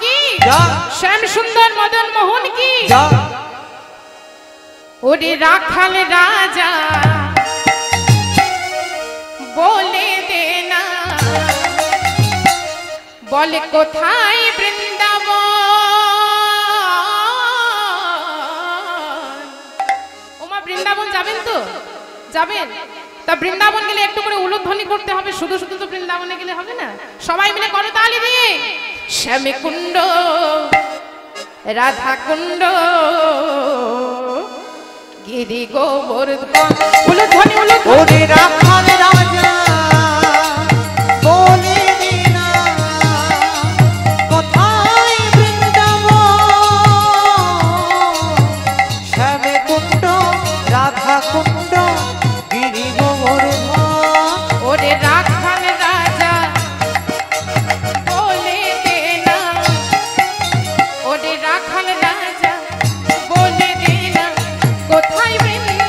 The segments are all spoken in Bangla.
কি শ্যাম সুন্দর মদন মোহন কি ওরে রাখাল রাজা বলে দে না বলে কোথায় বৃন্দাবন। ওমা বৃন্দাবন যাবেন তো যাবেন তা বৃন্দাবন গেলে একটু করে উলুধ্বনি করতে হবে শুধু শুধু তো বৃন্দাবনে গেলে হবে না সবাই মিলে করতালি দিয়ে শ্যামে কুণ্ড রাধা কুণ্ড গিরি গোবর্ধন উলুধ্বনি উলুধ্বনি রাখাল রাজা বলে দে না কোথায় বৃন্দাবন শ্যামে কুণ্ড রাধা কুণ্ড গিরি গোবর্ধন ওরে রাখাল রাজা বলে দে না ওরে রাখাল রাজা বলে দে না কোথায় বৃন্দাবন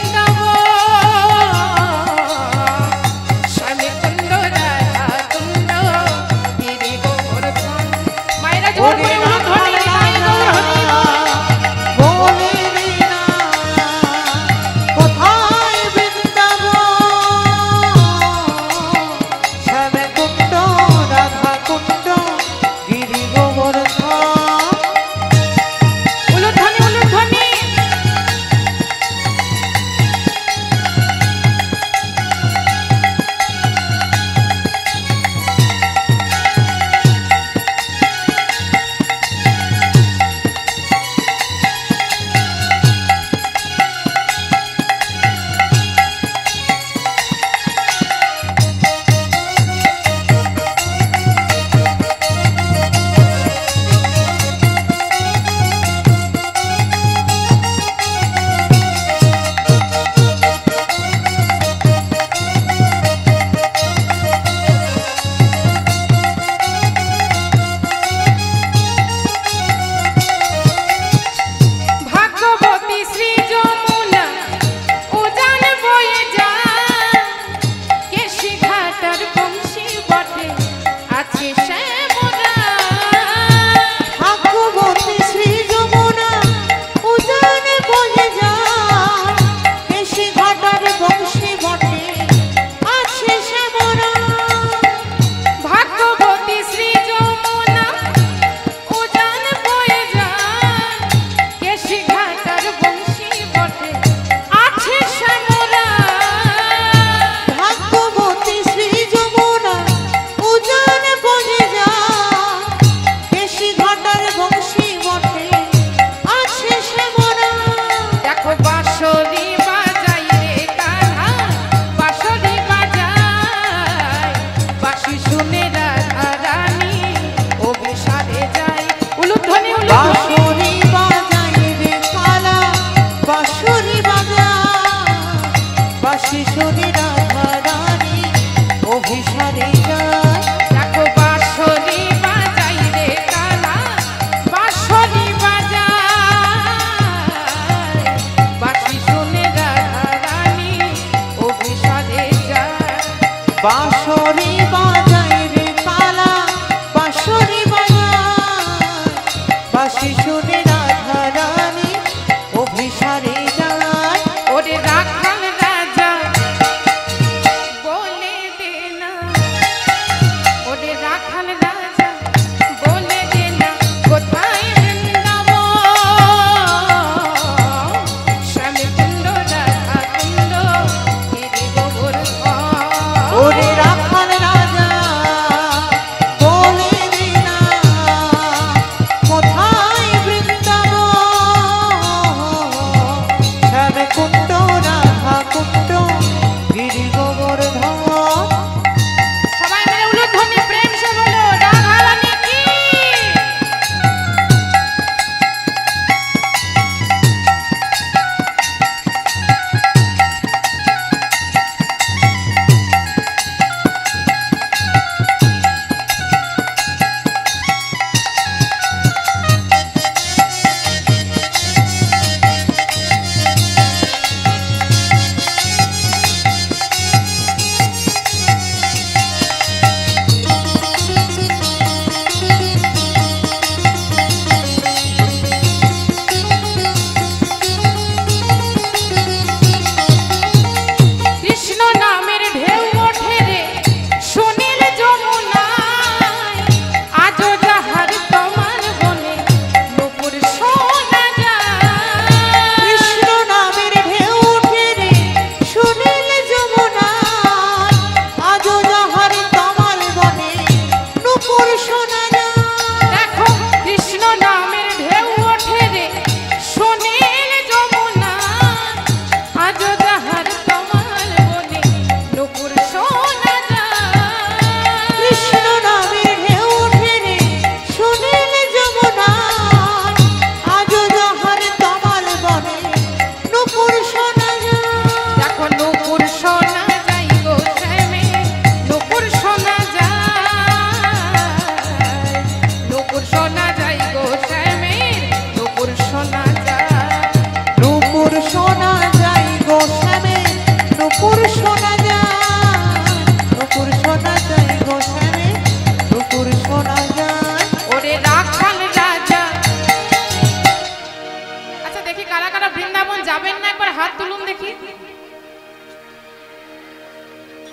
হাত তুলুন দেখি।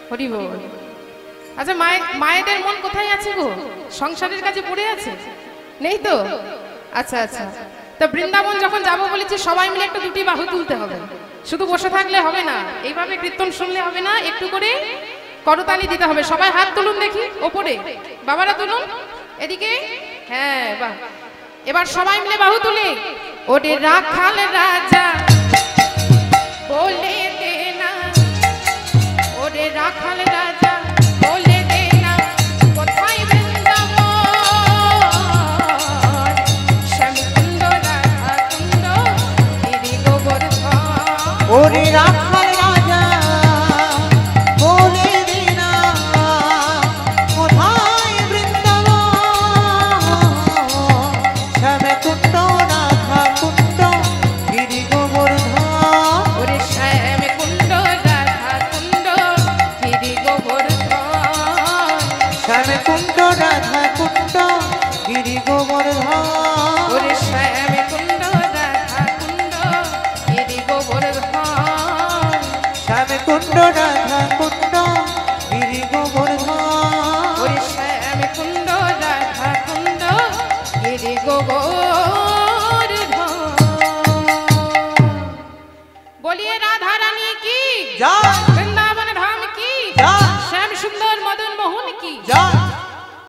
হরি বল। আচ্ছা মায়েদের মন কোথায় আছে গো? সংসারের কাছে পড়ে আছে, নেই তো? আচ্ছা আচ্ছা, তা বৃন্দাবন যখন যাবো বলেছি সবাই মিলে একটু দুটি বাহু তুলতে হবে, শুধু বসে থাকলে হবে না, এইভাবে কীর্তন শুনলে হবে না, একটু করে করতালি দিতে হবে। সবাই হাত তুলুন দেখি ওপরে, বাবারা তুলুন এদিকে। হ্যাঁ বাহ, এবার সবাই মিলে বাহু তুলে ওরে রাখাল রাজা বলে দে না, ওরে রাখাল রাজা বলে দে না, কোথায় বৃন্দাবন শ্যামকুণ্ড রাধাকুণ্ড গিরি গোবর্ধন। ওরে রাখাল রাজা বলে দে না, কোথায় বৃন্দাবন শ্যামকুণ্ড রাধাকুণ্ড গিরি গোবর্ধন। ওরে শ্যামকুণ্ড রাধাকুণ্ড গিরি গোবর্ধন, শ্যামকুণ্ড রাধাকুণ্ড গিরি গোবর্ধন। ওরে শ্যামকুণ্ড রাধাকুণ্ড গিরি গোবর্ধন, শ্যামকুণ্ড রাধাকুণ্ড গিরি গোবর্ধন। ওরে শ্যামকুণ্ড রাধাকুণ্ড গিরি গোবর্ধন। বলিয়ে রাধা রানী কি জয়।